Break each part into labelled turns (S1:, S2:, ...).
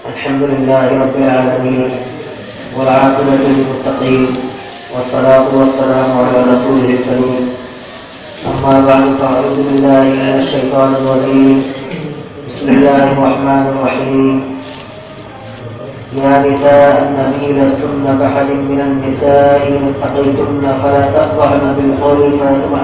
S1: अल्हम्दुलिल्लाह रब्बिल आलमीन वल्आक़िबतु लिल-मुत्तक़ीन वस्सलातु वस्सलामु अला रसूलिल करीम अम्मा बअद फ़अऊज़ु बिल्लाहि मिनश शैतानिर रजीम बिस्मिल्लाहिर रहमानिर रहीम या निसाअन नबी लस्तुन्ना कअहदिन मिनन निसाइ इन इत्तक़ैतुन्ना फला तख़ज़अन बिल क़ौलि फयतमअ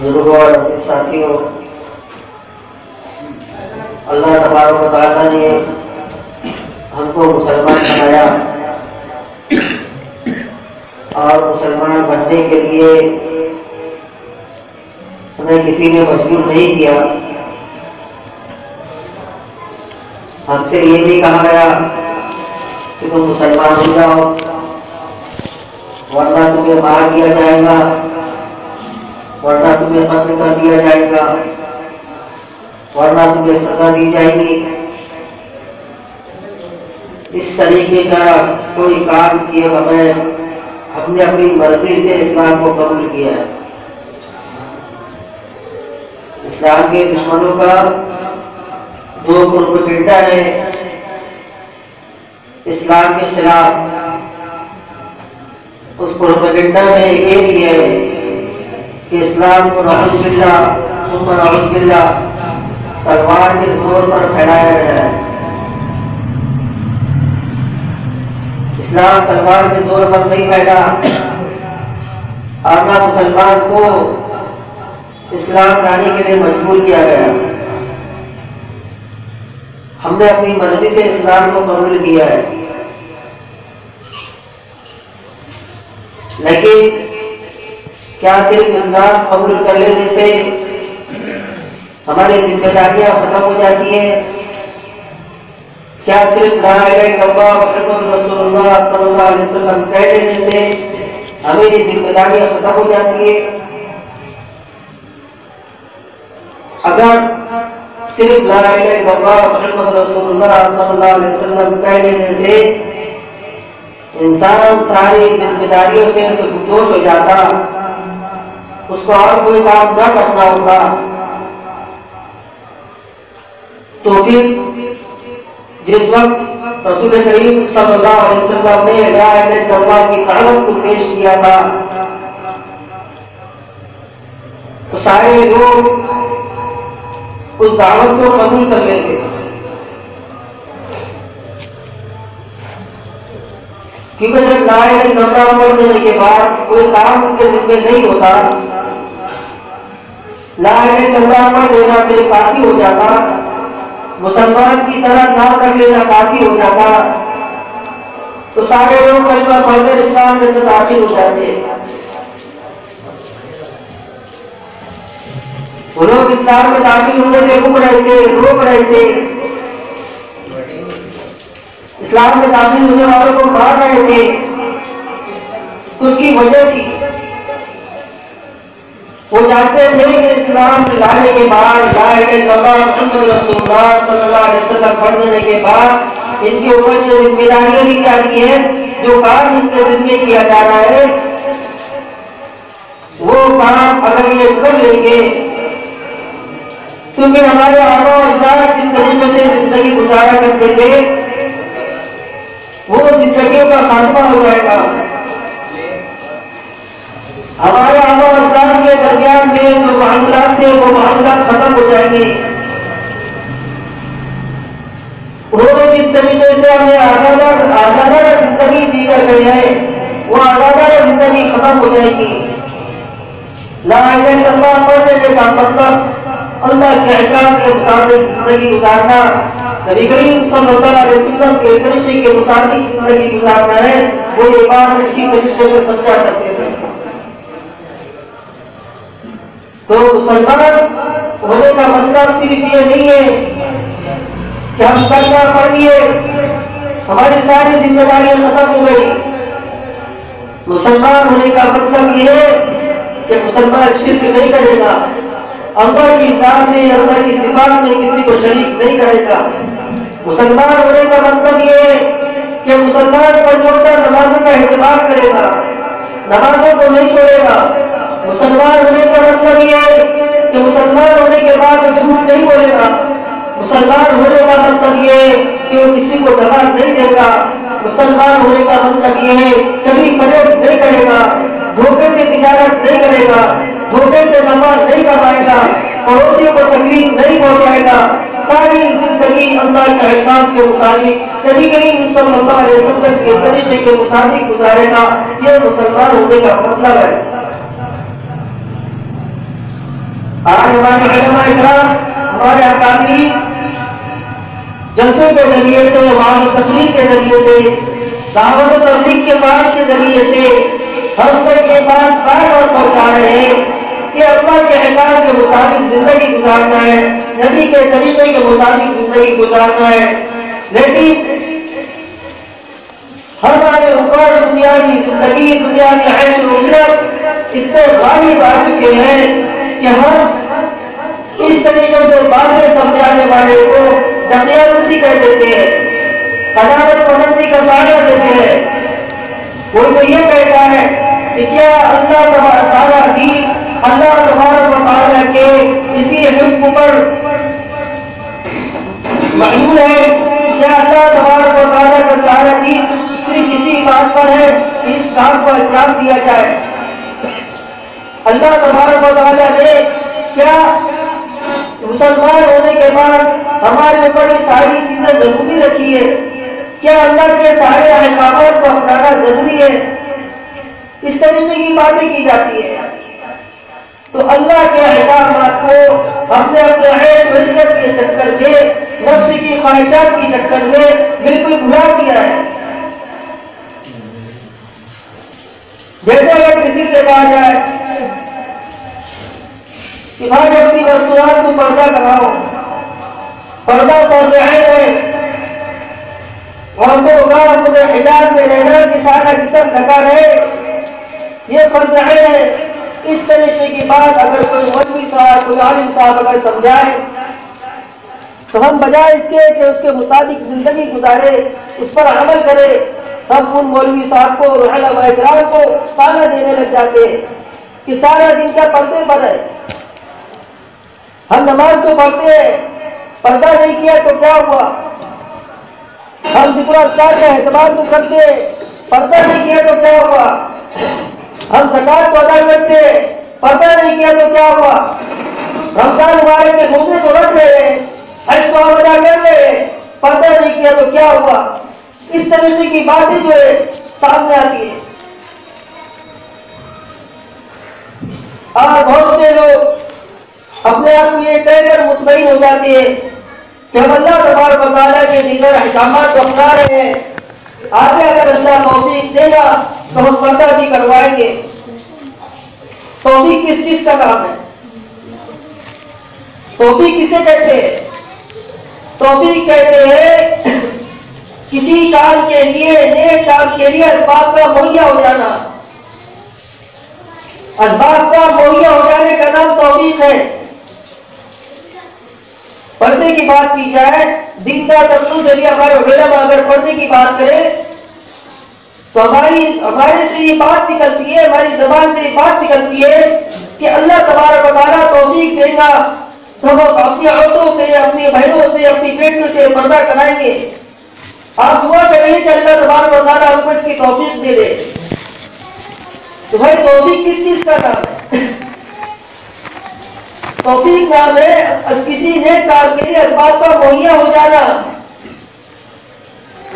S1: बुजुर्गों और साथियों, अल्लाह तबारक व तआला ने हमको मुसलमान बनाया और मुसलमान बनने के लिए हमें किसी ने मजबूर नहीं किया। हमसे ये नहीं कहा गया कि तुम मुसलमान हो जाओ वरना तुम्हें मार दिया जाएगा, वरना तुम्हें कत्ल कर दिया जाएगा, वरना तुम्हें सजा दी जाएगी। इस तरीके का कोई काम किए बगैर हमने अपनी मर्जी से इस्लाम को कबूल किया है। इस्लाम के दुश्मनों का जो प्रोपेगेंडा है इस्लाम के खिलाफ, उस प्रोपेगेंडा में ये भी है कि इस्लाम को नऊज़ुबिल्लाह सुम्मा नऊज़ुबिल्लाह तलवार के जोर पर फैलाया गया है। इस्लाम तलवार के जोर पर नहीं फैला और ना मुसलमान को इस्लाम लाने के लिए मजबूर किया गया। हमने अपनी मर्जी से इस्लाम को कबूल किया है। लेकिन क्या सिर्फ इस्लाम कबूल कर लेने से हमारी जिम्मेदारियां खत्म हो जाती है? क्या सिर्फ ला इलाहा इल्लल्लाह मुहम्मद रसूलुल्लाह सल्लल्लाहु अलैहि वसल्लम कह देने से हमारी जिम्मेदारियां खत्म हो जाती है? अगर सिर्फ ला इलाहा इल्लल्लाह मुहम्मद रसूलुल्लाह सल्लल्लाहु अलैहि वसल्लम कह देने से इंसान सारी जिम्मेदारियों से सुदोष हो जाता, उसको और कोई काम न करना होगा, तो फिर जिस वक्त रसूल करीम सल्लल्लाहु अलैहि वसल्लम ने ला इलाहा इल्लल्लाह की दावत को पेश किया था तो सारे लोग उस दावत को कबूल कर लेते। क्योंकि जब ला इलाहा इल्लल्लाह पढ़ देने के बाद कोई काम उनके जिम्मे नहीं होता, ला इलाहा इल्लल्लाह पढ़ देना सिर्फ काफी हो जाता, मुसलमान की तरह नाम रख लेना काफी हो जाता, तो सारे लोग कलिमा पढ़कर इस्लाम के अंदर दाखिल हो जाते। वो लोग इस्लाम में दाखिल होने से रोक रहे थे, इस्लाम में दाखिल होने वालों को मार रहे थे। उसकी वजह थी वो जानते थे कि इस्लाम लाने के बाद ला इलाहा इल्लल्लाह मुहम्मद रसूलुल्लाह सल्लल्लाहु अलैहि वसल्लम पढ़ देने के बाद इनके ऊपर जो जिम्मेदारियां दी जा रही है, जो काम इनके जिम्मे किया जा रहा है, वो काम अगर ये कर लेंगे तो फिर हमारे आबा और अजदाद जिस तरीके से जिंदगी गुजारा करते थे वो जिंदगियों का खात्मा हो जाएगा। हमारे आबा और अजदाद के दरमियान में जो मामलात थे वो मामलात खत्म हो जाएंगे। उन्होंने जिस तरीके से हमें आजादाना जिंदगी दी कर गए हैं वो आजादाना जिंदगी खत्म हो जाएगी। ला इलाहा अहकाम के मुताबिक जिंदगी गुजारना, नबी करीम सल्लल्लाहु अलैहि वसल्लम के तरीके के मुताबिक जिंदगी गुजारना है, वो ये बात अच्छी तरीके से समझा करते थे। तो मुसलमान होने का मतलब सिर्फ ये नहीं है कि हम कलमा पढ़ लिए, हमारी सारी जिम्मेदारियां खत्म हो गई। मुसलमान होने का मतलब ये है कि मुसलमान शिर्क नहीं करेगा, अल्लाह की जात में, अल्लाह की सिफात में किसी को शरीक नहीं करेगा। मुसलमान होने का मतलब ये है कि मुसलमान पर जोड़कर नमाजों का एहतमाम करेगा, नमाजों को नहीं छोड़ेगा। मुसलमान होने का मतलब ये है कि मुसलमान होने के बाद वो झूठ नहीं बोलेगा। मुसलमान होने का मतलब ये है कि वो किसी को दगा नहीं देगा। मुसलमान होने का मतलब ये है कभी फरेब नहीं करेगा, धोखे से तिजारत नहीं करेगा, धोखे से नफा नहीं कमाएगा, पड़ोसियों को तकलीफ नहीं पहुंचाएगा, सारी जिंदगी अल्लाह के अहकाम के मुताबिक नबी करीम सल्लल्लाहु अलैहि वसल्लम के तरीके के मुताबिक गुजारेगा। ये मुसलमान होने का मतलब है। आज हमारे उलमा इकराम, हमारे अकादमी जलसों के जरिए से, वहाँ तकलीफ के जरिए से, दावत और तबलीग के बाद के जरिए से हम तक ये बात बार बार पहुंचा रहे हैं कि अल्लाह के अहकाम के मुताबिक जिंदगी गुजारना है, नबी के तरीके के मुताबिक जिंदगी गुजारना है। लेकिन हमारे ऊपर दुनिया की जिंदगी, दुनिया की ऐश और इशरत इतने गालिब आ चुके हैं कि हम इस तरीके से बातें समझाने वाले को दकियानुसी कर देते हैं, अदालत पसंदी का बाड़ा देते हैं। कोई तो ये कहता है कि क्या अल्लाह तबारक सारा दीन अल्लाह तबारक व तआला के इसी हुक्म पर मौजूद है, क्या अल्लाह तबारक व तआला का सारा दीन सिर्फ इसी बात पर है कि इस काम को अंजाम दिया जाए। अल्लाह तबारक व तआला ने क्या मुसलमान होने के बाद हमारे ऊपर ये सारी चीजें जरूरी रखी है? क्या अल्लाह के सारे अहकाम को अपनाना जरूरी है? इस तरीके की बातें की जाती है। तो अल्लाह के अहकाम को हमने अपने ऐश व इशरत के चक्कर में, नफ्स की ख्वाहिशात के चक्कर में बिल्कुल भुला दिया है। जैसे अगर किसी से कहा जाए कि भाई अपनी वस्तुआत को पर्दा कराओ, पर्दा फर्ज है और हमको होगा अपने हिजाब में रहना कि सारा जिस्म ढका रहे, ये फर्ज है। इस तरीके की बात अगर कोई मौलवी साहब, कोई आलिम साहब अगर समझाए तो हम बजाय इसके कि उसके मुताबिक जिंदगी गुजारे, उस पर अमल करे, हम उन मौलवी साहब को, उलमा इकराम को ताना देने लग जाते हैं कि सारा दिन क्या पर्दे पर है। हम नमाज तो पढ़ते हैं, पर्दा नहीं किया तो क्या हुआ? हम जिक्र अस्कार का एहतमाम तो करते हैं, पर्दा नहीं किया तो क्या हुआ? हम ज़कात को अदा करते हैं, पर्दा नहीं किया तो क्या हुआ? रमजान मुबारक के रोजे तो रख रहे हैं, हज को अदा कर रहे हैं, पर्दा नहीं किया तो क्या हुआ? इस तरीके की बातें जो है सामने आती है। और बहुत से लोग अपने आप को ये कहकर मुतमईन हो जाते हैं कि हम अल्लाह तबारक व तआला के दीगर अहकामात को अपना रहे हैं, आगे अगर अल्लाह तौफीक देगा तो हम पर्दा भी करवाएंगे। तौफीक किस चीज का काम है? तौफीक किसे कहते हैं? तौफीक कहते हैं किसी काम के लिए, नेक काम के लिए असबाब का मुहैया हो जाना। असबाब का मुहैया हो जाने का नाम तौफीक है। पर्दे की बात की जाए, दिन का तब्दील जरिए हमारे उलमा अगर पर्दे की बात करें तो हमारे से ये बात निकलती है, हमारी जबान से ये बात निकलती है कि अल्लाह तबारक व तआला तौफीक देगा तो हम अपनी औरतों से, अपनी बहनों से, अपनी बेटियों से पर्दा कराएंगे। आप दुआ करेंगे कि अल्लाह तबारक व तआला हमको इसकी तौफीक दे दे। तो भाई तौफीक किस चीज का नाम है? तौफीक नाम है किसी नेक काम के लिए असबाब का मुहैया हो जाना।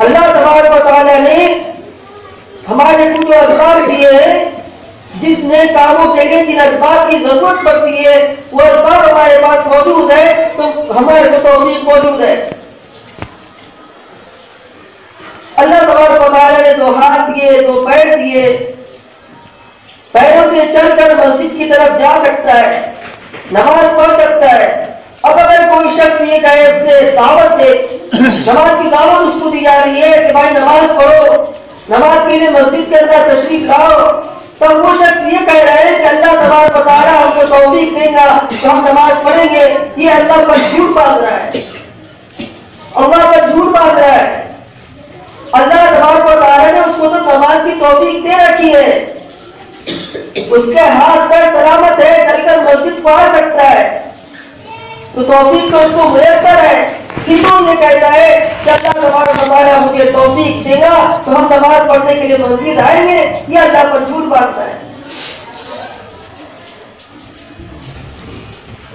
S1: अल्लाह तबारक व तआला ने हमारे कुछ असबाब दिए हैं जिस नए कामों के लिए जिन असबाब की जरूरत पड़ती है वो असबाब हमारे पास मौजूद है तो हमारे को तौफीक मौजूद है। अल्लाह तबारक व तआला ने दो हाथ दिए, दो पैर दिए, पैरों से चलकर मस्जिद की तरफ जा सकता है, नमाज पढ़ सकता है। अब अगर कोई शख्स ये कहे, उससे दावत दे, नमाज की दावत उसको दी जा रही है कि भाई नमाज पढ़ो, नमाज के लिए मस्जिद के अंदर तशरीफ लाओ, तब वो शख्स ये कह रहा है कि अल्लाह तबारक व तआला हमको तौफीक देगा तो हम नमाज पढ़ेंगे, ये अल्लाह पर झूठ बांध रहा है, अल्लाह पर झूठ बांध रहा है। अल्लाह तबारक व तआला ने उसको तो नमाज की तौफीक दे रखी है, उसके हाथ पैर सलामत है, चलकर मस्जिद पढ़ सकता है, तो तौफीक तो उसको मुयस्सर है। किंतु ये कहता है कि अल्लाह तबारक व तआला मुझे तौफीक देगा तो हम नमाज पढ़ने के लिए मस्जिद आएंगे, ये अल्लाह पर झूठ बांधता है।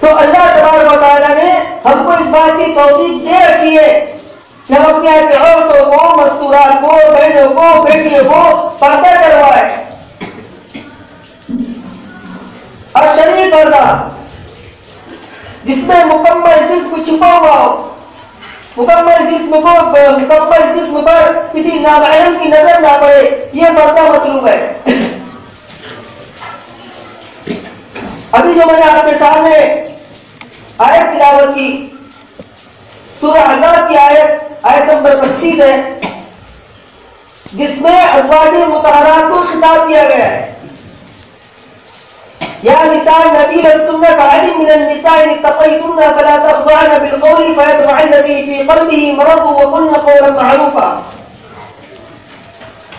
S1: तो अल्लाह तबारक व तआला ने हमको इस बात की तौफीक दे रखी है कि हम अपने औरतों को, मस्तूरात को, बहनों को, बेटियों को पर्दा करवाए। और शरीर पर्दा जिसमें मुकम्मल जिस्म छुपा हुआ हो, मुकम्मल जिस्म पर किसी नामालूम की नजर ना पड़े, ये पर्दा मतलूब है। अभी जो मैंने आपके सामने आयत तिलावत की, सूरह अहज़ाब की आयत नंबर 32 है, जिसमें अज़वाजे मुतहरात को खिताब किया गया है। या निसा नबी लस्तुन्ना कअहदिम मिनन निसाइ इन तक़यतुन्ना फला तख़ज़अन बिलक़ौलि फयतमअ अल्लज़ी फ़ी क़ल्बिही मरद वक़ुल्ना क़ौलन मअरूफ़ा।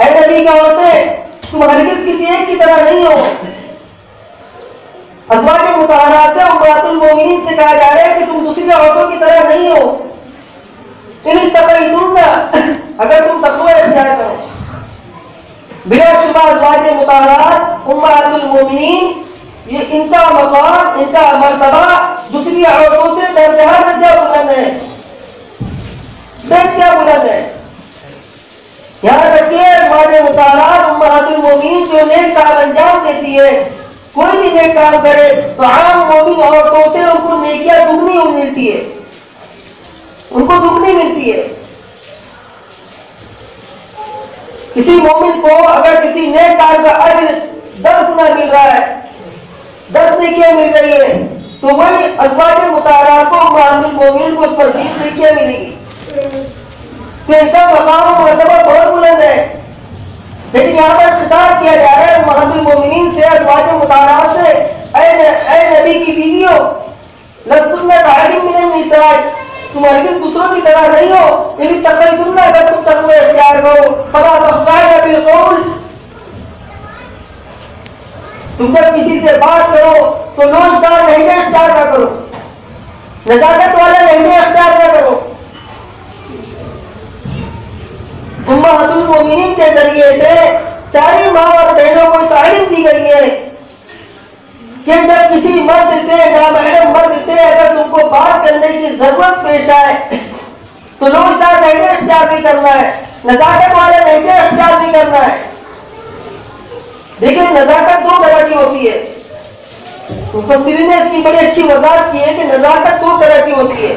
S1: ऐ नबी की औरतें, तुम हरगिज़ किसी एक की तरह नहीं हो। अज़वाजे मुतहरात से उम्महातुल मोमिनीन से कहा जा रहा है कि तुम दूसरी औरतों की तरह नहीं हो। इन तक़यतुन्ना, अगर तुम तक़वा इख्तियार करो, बिलाशुबा अज़वाजे मुतहरात उम्महातुल मोमिनीन, ये इनका मकाम, इनका मर्तबा दूसरी औरतों से दर्जा बुलंद है, क्या बुलंद है। याद रखिए, अज़वाजे मुतहरात उम्महातुल मोमिनीन जो नेक काम अंजाम देती है, कोई भी नेक काम करे तो आम मोमिन औरतों से उनको नेकियां दुगनी मिलती है, उनको दुगनी मिलती है। किसी मोमिन को अगर किसी नेक काम का अज्र 10 गुना मिल रहा है, 10 नेकियां मिल रही है, तो वही अज़वाजे मुतहरात को उम्महातुल मोमिनीन को उस पर 20 नेकियां मिलेगी। तो इनका मकाम और मर्तबा बहुत बुलंद है। लेकिन यहाँ पर खिताब किया जा रहा है उम्महातुल मोमिनीन से, अज़वाजे मुतहरात से, ऐ नबी की बीवियों, लस्तुन्ना कअहदिम मिनन निसाइ, तुम हरगिज़ दूसरों की तरह नहीं हो। इन तक़यतुन्ना, अगर तुम तक़वा इख्तियार करो, फला तख़ज़अन बिलक़ौल, तुम जब किसी से बात करो तो लोचदार लहजा इख्तियार ना करो, नज़ाकत वाला लहजा इख्तियार ना करो। उम्महातुल मोमिनीन के जरिए से सारी माँ और बहनों को तालीम दी गई है कि जब किसी मर्द से, नामहरम मर्द से अगर तुमको बात करने की जरूरत पेश आए तो लोचदार लहजा इख्तियार नहीं करना है, नज़ाकत वाला लहजा इख्तियार नहीं करना है। देखिए, नज़ाकत 2 तरह की होती है। मुफस्सिरीन ने इसकी बड़ी अच्छी वज़ाहत की है कि नज़ाकत 2 तरह की होती है।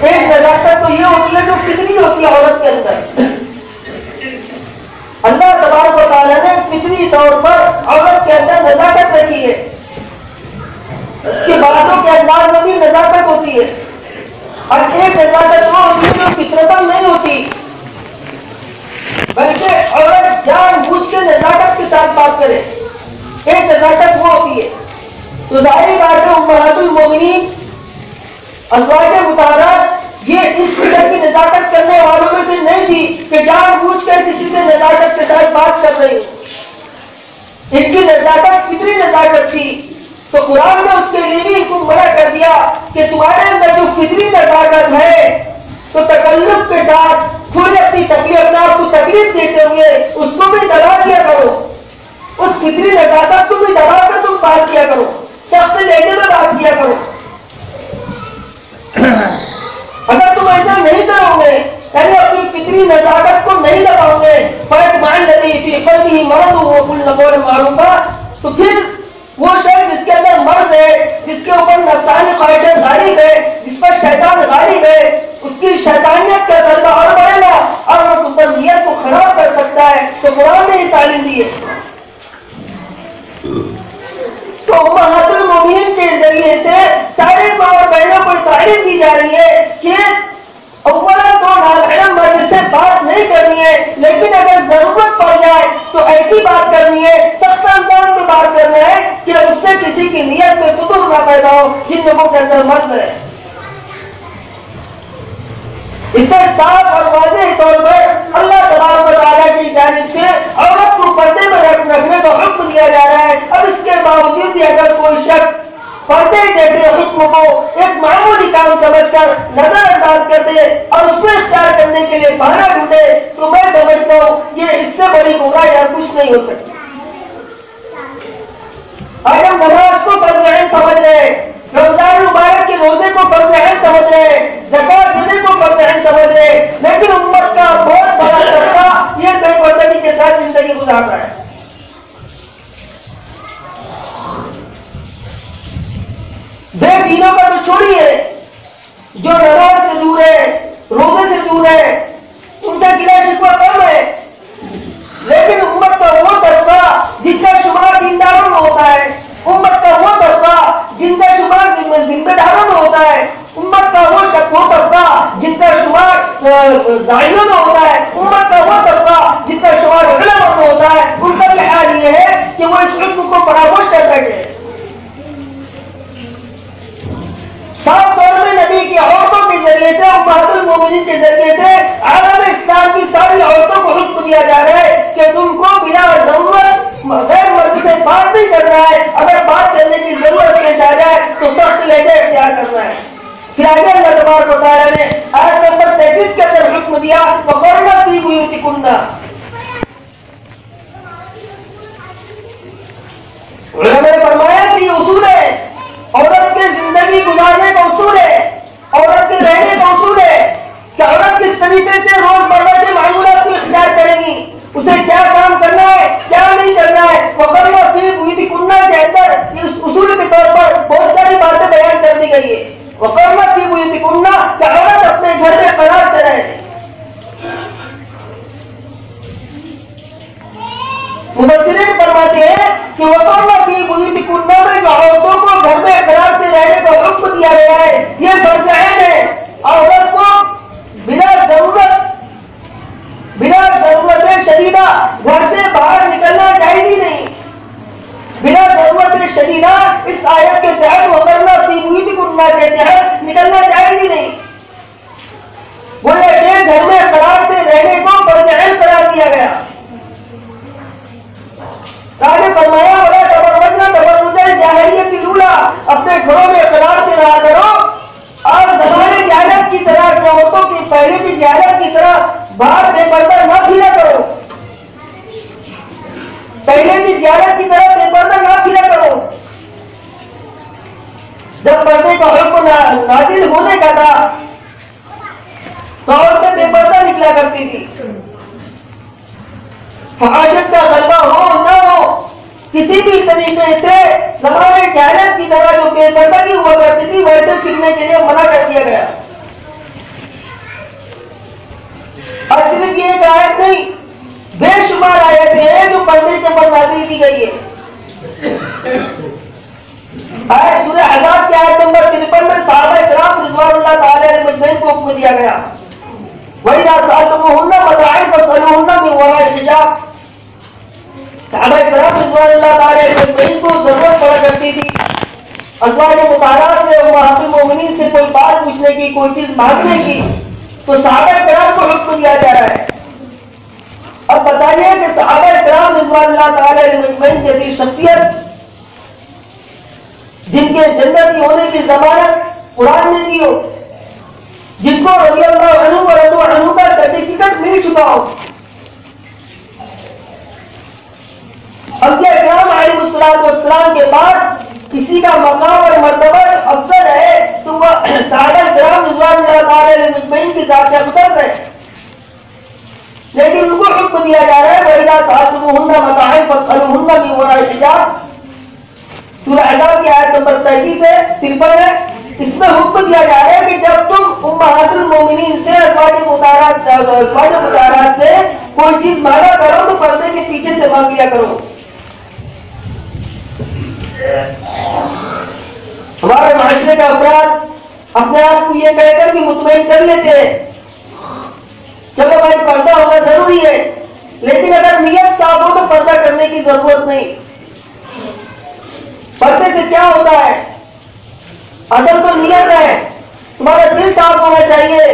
S1: एक नज़ाकत तो ये होती है जो फितरी होती है औरत के अंदर। अल्लाह तबारक व तआला ने फितरी तौर पर औरत के अंदर नज़ाकत रखी है, उसके बातों के अंदाज में भी नज़ाकत होती है। और एक नज़ाकत वो होती है जो फितरतन नहीं होती, बल्कि औरत जानबूझ के नज़ाकत के साथ बात करे, एक नज़ाकत वो होती है। तो जाहिर बात है उम्महातुल मोमिनीन, अज़वाजे मुतहरात ये इस किस्म की नज़ाकत करने वालों में से नहीं थी कि जानबूझकर किसी से नज़ाकत के साथ बात कर रही हो। इनकी नज़ाकत फितरी नज़ाकत थी, तो कुरान ने उसके लिए भी इनको मना कर दिया कि तुम्हारे अंदर जो फितरी नज़ाकत है, तो तकल्लुफ के साथ थोड़ी अपनी तकलीफ, अपने आप को तकलीफ देते हुए उसको भी दबा दिया करो, उस फितरी नज़ाकत को भी दबा कर तुम बात किया करो, सख्त लहजे में बात किया करो। अगर तुम ऐसा नहीं करोगे, यानी अपनी फितरी नज़ाकत को नहीं दबाओगे, फयतमअ अल्लज़ी फ़ी क़ल्बिही मरद वक़ुल्ना क़ौलन मअरूफ़ा, तो फिर वो शख्स जिसके अंदर मर्ज है, जिसके ऊपर नफ्सानी ख्वाहिशात गालिब है, जिस पर शैतान गालिब है, उसकी शैतानियत का गलबा और बढ़ेगा और वो तुबनियत को खराब कर सकता है। तो कुरान ने ये तालीम दी है। तो उम्महातुल मोमिनीन के जरिए से सारे माँ और बहनों को तालीम दी जा रही है कि अव्वलन तो नामहरम मर्द से बात नहीं करनी है, लेकिन अगर जरूरत पड़ जाए तो ऐसी बात करनी है, सख्त अंदाज में बात करना है कि उससे किसी की नियत में फुतूर ना पैदा हो जिन लोगों के अंदर मर्ज है। इतना साफ और वाज़ेह तौर पर अल्लाह तबारक व तआला की जानिब से औरत को पर्दे में रखने का हुक्म दिया जा रहा है। अब इसके बावजूद भी अगर कोई शख्स पर्दे जैसे हुक्म को एक मामूली काम समझकर नजरअंदाज कर दे और उसको इख्तियार करने के लिए बहाना ढूंढे, तो मैं समझता हूँ ये इससे बड़ी बुराई और कुछ नहीं हो सकती। आज हम नमाज को फर्ज़ ऐन समझ रहे हैं, रमजान मुबारक के रोजे को फर्ज़ ऐन समझ रहे हैं, ज़कात देने को फर्ज़ ऐन समझ रहे हैं, लेकिन उम्मत का बहुत बड़ा तबका ये बेपर्दगी के साथ जिंदगी गुजार रहा है। बेदीनों का तो छोड़िए, जो नमाज से दूर है, रोजे से दूर है, उनसे गिला शिकवा कम है, लेकिन उम्मत का वो तबका जिनका शुमार दीनदारों में होता है, उम्मत का वो तबका जिनका शुमार जिम्मेदारों में होता है, उम्मत का वो तबका जिनका शुमार दाइयों में होता है, उम्मत का वो तबका जिनका शुमार उलमा में होता है, उनका भी हाल ये है कि वो इस हुक्म को फरामोश कर बैठे। साफ तौर में नबी की औरतों के जरिए से, उम्महातुल मोमिनीन के जरिए से आलम इस्लाम की सारी औरतों को हुक्म दिया जा रहा है कि तुमको बिना जरूरत गैर मर्द से बात नहीं करना है, अगर बात करने की जरूरत पेश आ जाए तो सख्त लहजा इख्तियार करना है। फिर आगे अल्लाह तबारक व तआला ने आयत नंबर 33 के अंदर हुक्म दिया, वक़रना फी बुयूतिकुन्ना। उलमा ने फरमाया कि ये उसूल है, औरत के जिंदगी गुजारने का उसूल है, औरत के रहने का उसूल है कि औरत किस तरीके से रोजमर्रा के मामूलात को इख्तियार करेगी, उसे क्या काम करना है, क्या नहीं करना है। वक़रना फी बुयूतिकुन्ना के अंदर इस उसूल के तौर पर बहुत सारी बातें बयान कर दी गई है। वक़रना फी बुयूतिकुन्ना कि औरत अपने घर में करार से रहे। मुफस्सिरीन फरमाते हैं कि वक़रना फी बुयूतिकुन्ना में जो औरतों को घर में करार से रहने का हुक्म दिया गया है, ये फर्ज़ ऐन है। औरत को बिना जरूरत शदीदा घर से बाहर निकलना जायज ही नहीं। बिना जरूरत शदीदा इस आयत के तहत वक़रना फी बुयूतिकुन्ना के तहत निकलना जायज ही नहीं। वो ये घर में करार से रहने को फर्ज़ ऐन करार दिया गया। आगे फरमाया, वला तबर्रजना तबर्रुजल जाहिलियतिल ऊला, अपने घरों में करार से रहा करो और ज़माने जाहिलियत की तरह की औरतों की पहले की जाहिलियत की तरह बाहर बेपर्दा न फिरा करो। पहले की जाहिलियत की तरह बेपर्दा न फिरा करो। जब पर्दे का हुक्म नाज़िल होने का था तो औरतें बेपर्दा निकला करती थी। फहाशत का गलबा हो न हो, किसी भी तरीके से ज़माने जाहिलियत की तरह जो बेपर्दगी हुआ करती थी वैसे फिरने के लिए मना कर दिया गया। और सिर्फ ये एक आयत नहीं, बेशुमार आयतें हैं जो पर्दे के ऊपर नाज़िल की गई है। आयत सूरह अहज़ाब की आयत नंबर 53 में सहाबा किराम रिज़वानुल्लाह ताला अलैहिम अजमईन को हुक्म दिया गया, वइज़ा सअलतमुहुन्ना मताअन फस्अलूहुन्ना मिन वराइ हिजाब। सहाबा किराम रिज़वानुल्लाह ताला अलैहिम अजमईन को जरूरत पड़ा करती थी अज़वाज मुताहरा से, उम्महातुल मोमिनीन से कोई बात पूछने की, कोई चीज मांगने की, तो सहाबा किराम को हुक्म दिया जा रहा है। अब बताइए कि सहाबा किराम रिज़वानुल्लाह ताला अलैहिम अजमईन जैसी शख्सियत जिनके जन्नती होने की जमानत कुरान ने दी हो, जिनको रज़ियल्लाहु अन्हु व रज़ू अन्हु का सर्टिफिकेट मिल चुका हो, अंबिया किराम अलैहिस्सलातु वस्सलाम के बाद किसी का मकाम और मर्तबा अफजल है तो वह सहाबा किराम रिज़वानुल्लाह ताला अलैहिम अजमईन की ज़ात अक़दस है। लेकिन उनको हुक्म दिया जा रहा है, वइज़ा सअलतमुहुन्ना मताअन फस्अलूहुन्ना मिन वराइ हिजाब, सूरह अहज़ाब की आयत नंबर 33 है, 53 है। इसमें हुक्म दिया जा रहा है कि जब तुम उम्महातुल मोमिनीन से अज़वाज मुताहरात से कोई चीज मांगा करो तो पर्दे के पीछे से मांग लिया करो। हमारे माशरे का अफराद अपने आप को ये कहकर भी मुतमईन कर लेते हैं, चलो भाई पर्दा होना जरूरी है, लेकिन अगर नियत साफ हो तो पर्दा करने की जरूरत नहीं। पर्दे से क्या होता है? असल तो नियत है, तुम्हारा दिल साफ होना चाहिए,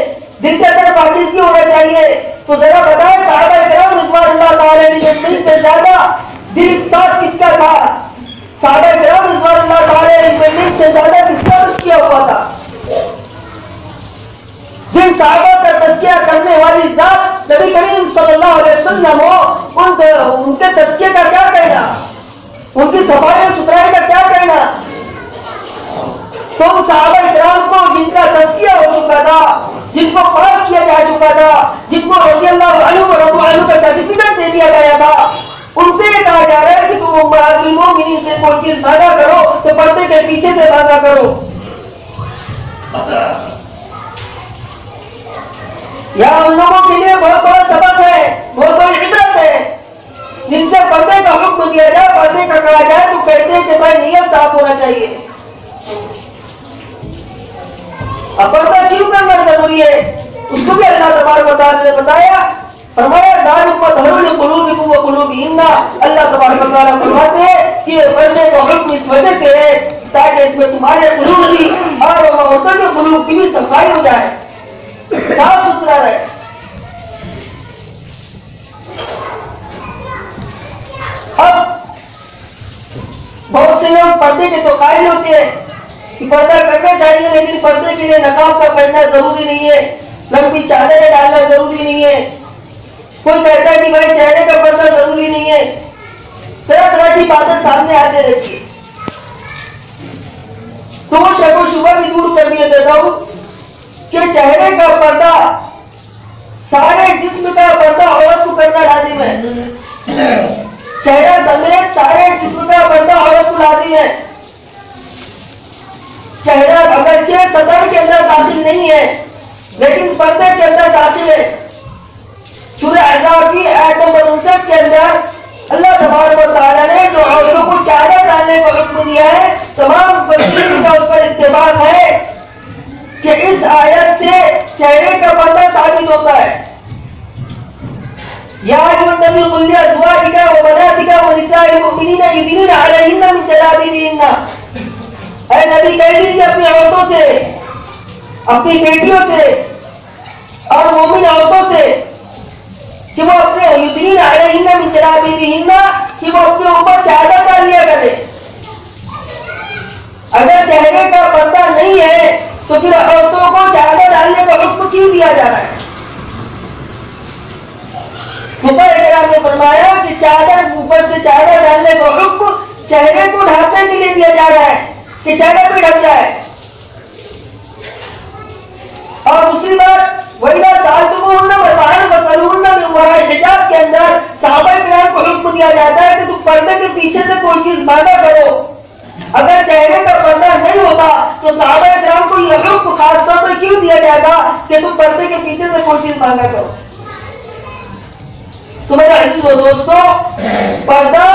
S1: दिल के अंदर पाकीज़गी होना चाहिए। तो जरा बताएं सहाबा किराम रिज़वानुल्लाह ताला अलैहिम से ज्यादा दिल साफ किसका था? सहाबा किराम रिज़वानुल्लाह ताला अलैहिम से ज्यादा किसका तज़किया हुआ था? जिन सहाबा का तज़किया करने वाली जात नबी करीम सल्लल्लाहु अलैहि वसल्लम हो, उनके तज़किये का क्या कहना, उनकी सफाई सुथराई का क्या कहना? तो सहाबा इकराम को जिनका तज़किया हो चुका था, जिनको पाक किया जा चुका था, जिनको रज़ियल्लाहु अन्हु व रज़ू अन्हु का सर्टिफिकेट दे दिया गया था, उनसे ये कहा जा रहा है कि तुम उम्महातुल मोमिनीन से कोई चीज मांगा करो तो पर्दे के पीछे से मांगा करो। यह उन लोगों के लिए बहुत बड़ा सबक है, बहुत बड़ी इबरत है, जिनसे पर्दे का हुक्म दिया जाए, पर्दे का कहा जाए तो कहते हैं कि भाई नियत साफ होना चाहिए। अब पर्दा क्यों करना जरूरी है उसको भी अल्लाह तबारक व तआला ने बताया, फरमाया ज़ालिकुम तहरुल कुलूबिकुम व कुलूबिहिन्ना। अल्लाह तबारक व तआला फरमाते हैं कि पर्दे का हुक्म इस वजह से है ताकि इसमें तुम्हारे कुलूब भी और औरतों के कुलूब की भी सफाई हो जाए, साफ सुथरा रहे। अब बहुत से लोग पर्दे के तो कायल होते हैं कि पर्दा करना चाहिए, लेकिन पर्दे के लिए नकाब का पहनना जरूरी नहीं है, लंबी चादरें डालना जरूरी नहीं है। कोई कहता है कि भाई चेहरे का पर्दा जरूरी नहीं है। तरह तरह की बातें सामने आते रहती है, तो वो शक व शुबा भी दूर कर दिया देता हूं कि चेहरे का पर्दा, सारे जिस्म का पर्दा औरत को करना लाजिम है। चेहरा समेत सारे जिस्म का पर्दा औरत को लाजिम है। चेहरा अगरचे सदर के अंदर दाखिल नहीं है, लेकिन पर्दे के अंदर दाखिल है। सूरह अहज़ाब की आयत नंबर 59 के अंदर अल्लाह तबारक व तआला ने जो औरतों को चादर डालने का हुक्म दिया है, तमाम मुफस्सिरीन का उस पर इत्तिफाक है कि इस आयत से चेहरे का पर्दा साबित होता है। या अय्युहन नबी कुल ली अज़वाजिका व बनातिका व निसाइल मुमिनीना युदनीना अलैहिन्ना मिन जलाबिबिहिन्ना। ऐ नबी कह दीजिए अपनी औरतों से, अपनी बेटियों से और मोमिन औरतों से कि वो अपने युदनीना अलैहिन्ना मिन जलाबिबिहिन्ना, कि वो अपने ऊपर चादर डाल लिया करे। अगर चेहरे का पर्दा नहीं है तो फिर औरतों को चादर डालने का हुक्म क्यों दिया जा रहा है? फुक़हा ने फरमाया कि चादर, ऊपर से चादर डालने का हुक्म चेहरे को ढकने के लिए दिया जा रहा है कि चेहरा भी ढक जाए। और दूसरी बात, वहीदा सालतुमुहुन्ना वतान वसलुन्ना मिन वराए हिजाब के अंदर सहाबा किराम को हुक्म दिया जाता है कि तुम पर्दे के पीछे से कोई चीज मांगा करो। अगर चेहरे का पर्दा नहीं होता तो सहाबा किराम को यह हुक्म खास तौर पर क्यों दिया जाता कि तुम पर्दे के पीछे से कोई चीज मांगा करो? तो मेरा अजीज़ दोस्तों, पर्दा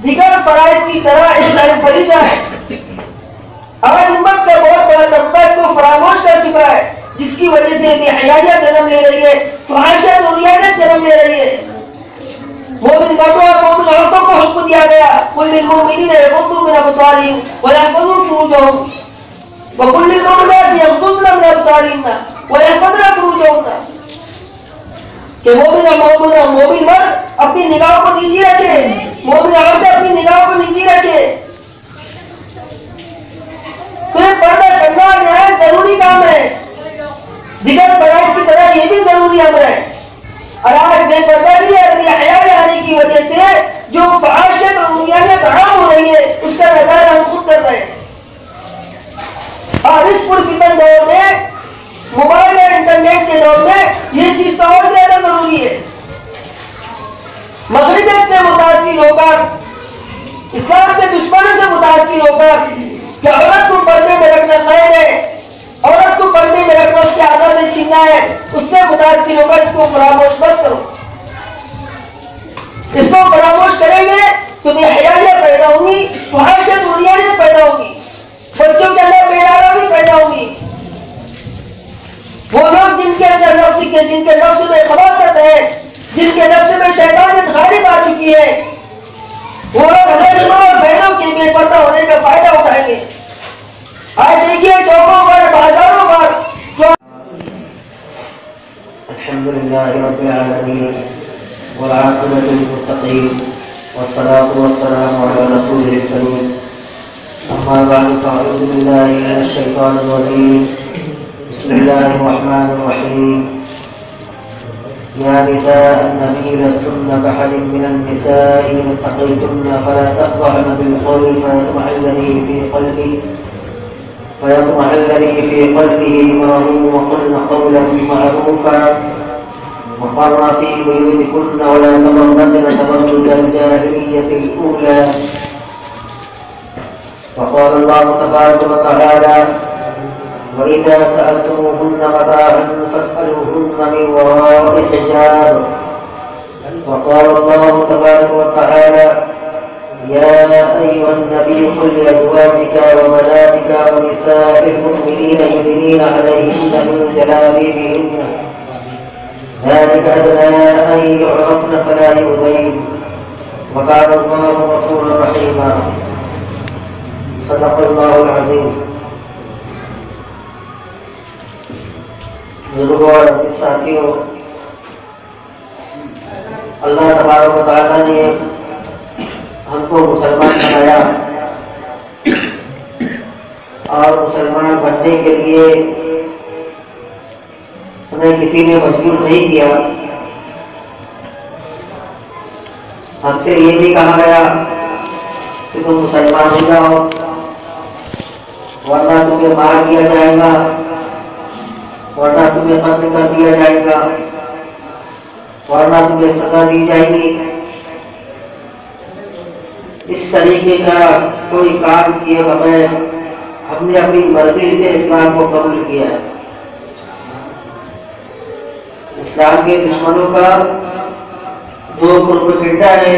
S1: दिगर फराइज की तरह एक अहम फरीज़ा है। आज उम्मत का बहुत बड़ा तबका इसको फरामोश कर चुका है, जिसकी वजह से बेहयाइयात जन्म ले रही है, फहाशत और रियायत जन्म ले रही है। मोमिन मर्दों और मोमिन औरतों को हुक्म दिया गया, कुल लिल मोमिनीना यग़ुद्दू मिन अब्सारिहिम व यहफ़ज़ू फ़ुरूजहम व कुल लिल मुमिनाति यग़ुद्दन मिन अब्सारिहिन्ना व यहफ़ज़न फ़ुरूजहन्ना। कि मोमिन मर्द अपनी निगाहों को नीचे रखे, मोमिन औरतें अपनी निगाहों को नीचे रखे। तो ये पर्दा करना नहायत जरूरी काम है, दिगर फराइज की तरह ये भी जरूरी अमर है। और आज बेपर्दगी और बेहयाई आने की वजह से जो फहाशत और मुयानियत आम हो रही है, उसका नजारा हम खुद कर रहे हैं। और इस पुरफितन दौर में, मोबाइल और इंटरनेट के दौर में ये चीज तो और ज्यादा जरूरी है। मगरिब से मुतासिर होकर, इस्लाम के दुश्मनों से मुतासिर होकर कि औरत को पर्दे में रखना कैद है, औरत को पर्दे में रखना उसकी आजादी छीनना है, उससे मुतासिर होकर इसको फरामोश मत करो। इसको फरामोश करेंगे तो बेहयाइयां पैदा होंगी, फहाशत दुनियावियत पैदा होगी, बच्चों के अंदर बेरामी पैदा होगी। वो लोग जिनके अंदर जिनके नफ्स में खबासत है, जिनके नफ्स में शैतानियत गालिब आ चुकी है, वो लोग हमारे माँ और बहनों के बेपर्दा होने का फायदा उठाएंगे। आज देखिए चौकों पर, बाजारों पर अल्हम्दुलिल्लाह रब्बिल आलमीन वल आक़िबतु लिल मुत्तक़ीन वस्सलातु वस्सलामु अला रसूलिल करीम। अम्मा बअद फ़अऊज़ु बिल्लाहि मिनश शैतानिर रजीम। बिस्मिल्लाहिर रहमानिर रहीम। या निसाअ अन्नबी लस्तुन्ना कअहदिन मिनन निसाइ इन इत्तक़ैतुन्ना फला तख़ज़अन बिल क़ौलि फयतमअ अल्लज़ी फ़ी क़ल्बिही मरदun वक़ुल्ना क़ौलन मअरूफ़ा वक़र्ना फ़ी बुयूतिकुन्ना वला तबररजन तबर्रुजल जाहिलिय्यतिल ऊला। वक़ाल अल्लाहु तबारक व तआला वइज़ा सअल्तुमूहुन्ना मताअन फ़स्अलूहुन्ना मिन वराइ हिजाब। वक़ाल अल्लाहु तबारक व तआला या अय्युहन नबी कुल लिअज़वाजिका व बनातिका व निसाइल मुमिनीना युदनीना अलैहिन्ना मिन जलाबिबिहिन्ना ज़ालिका अदना अन यु'रफ़्न फला यु'ज़ैन व कान अल्लाहु गफ़ूरन रहीमा। सदक़ल्लाहुल अज़ीम। बुजुर्गों और अज़ीज़ साथियों, अल्लाह तबारक व तआला ने हमको मुसलमान बनाया और मुसलमान बनने के लिए हमें किसी ने मजबूर नहीं किया। हमसे ये नहीं कहा गया कि तुम मुसलमान हो जाओ वरना तुम्हें मार दिया जाएगा, वरना तुम्हें कत्ल कर दिया जाएगा, वरना तुम्हें सजा दी जाएगी। इस तरीके का कोई काम किए बगैर हमने अपनी मर्जी से इस्लाम को कबूल किया। इस्लाम के दुश्मनों का जो प्रोपेगेंडा है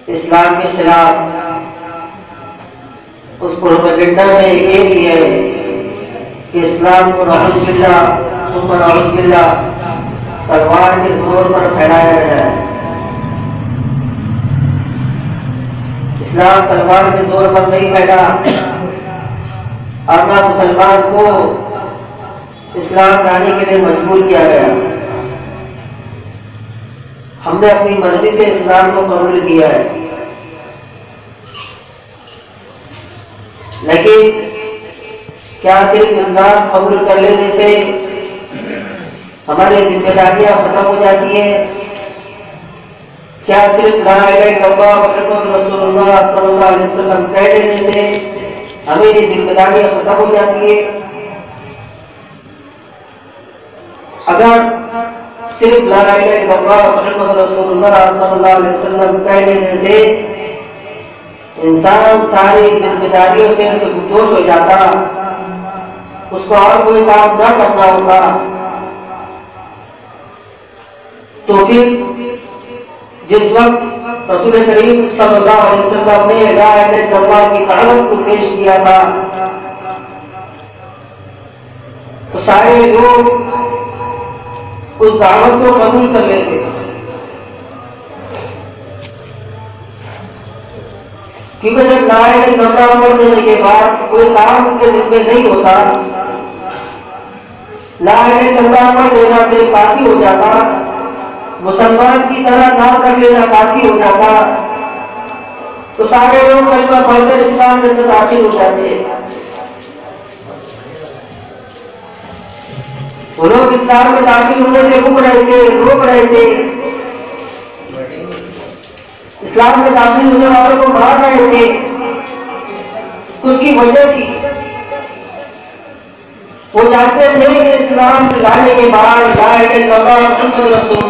S1: इस्लाम के खिलाफ, उस प्रोपेगेंडा में ये भी है कि इस्लाम को नऊज़ुबिल्लाह तलवार के जोर पर फैलाया गया है। इस्लाम तलवार के जोर पर नहीं फैला और ना मुसलमान को इस्लाम लाने के लिए मजबूर किया गया। हमने अपनी मर्जी से इस्लाम को कबूल किया है। लेकिन क्या सिर्फ इस्लाम कबूल कर लेने से हमारी जिम्मेदारियां खत्म हो जाती है? क्या सिर्फ ला इलाहा इल्लल्लाह मुहम्मद रसूलुल्लाह सल्लल्लाहु अलैहि वसल्लम कह देने से हमारी जिम्मेदारियां खत्म हो जाती है? अगर सिर्फ ला इलाहा इल्लल्लाह मुहम्मद रसूलुल्लाह सल्लल्लाहु अलैहि वसल्लम कह देने से इंसान सारी जिम्मेदारियों से गुदोश हो जाता, उसको और कोई काम न करना होता, तो फिर जिस वक्त रसूल करीम सल्लल्लाहु अलैहि वसल्लम ने ला इलाहा इल्लल्लाह की दावत को पेश किया था तो सारे लोग उस दावत को कबूल कर लेते। क्योंकि जब ला इलाहा इल्लल्लाह पढ़ देने के बाद कोई काम उनके जिम्मे नहीं होता, ला इलाहा इल्लल्लाह पढ़ देना से काफी हो जाता, मुसलमान की तरह नाम रख लेना काफी हो जाता, तो सारे लोग कलमा पढ़कर इस्लाम के अंदर दाखिल हो जाते। वो लोग इस्लाम में दाखिल होने से रोक रहे थे, इस्लाम में दाखिल होने वालों को मार रहे थे। उसकी वजह थी वो जानते थे कि इस्लाम लाने के बाद ला इलाहा इल्लल्लाह मुहम्मद रसूल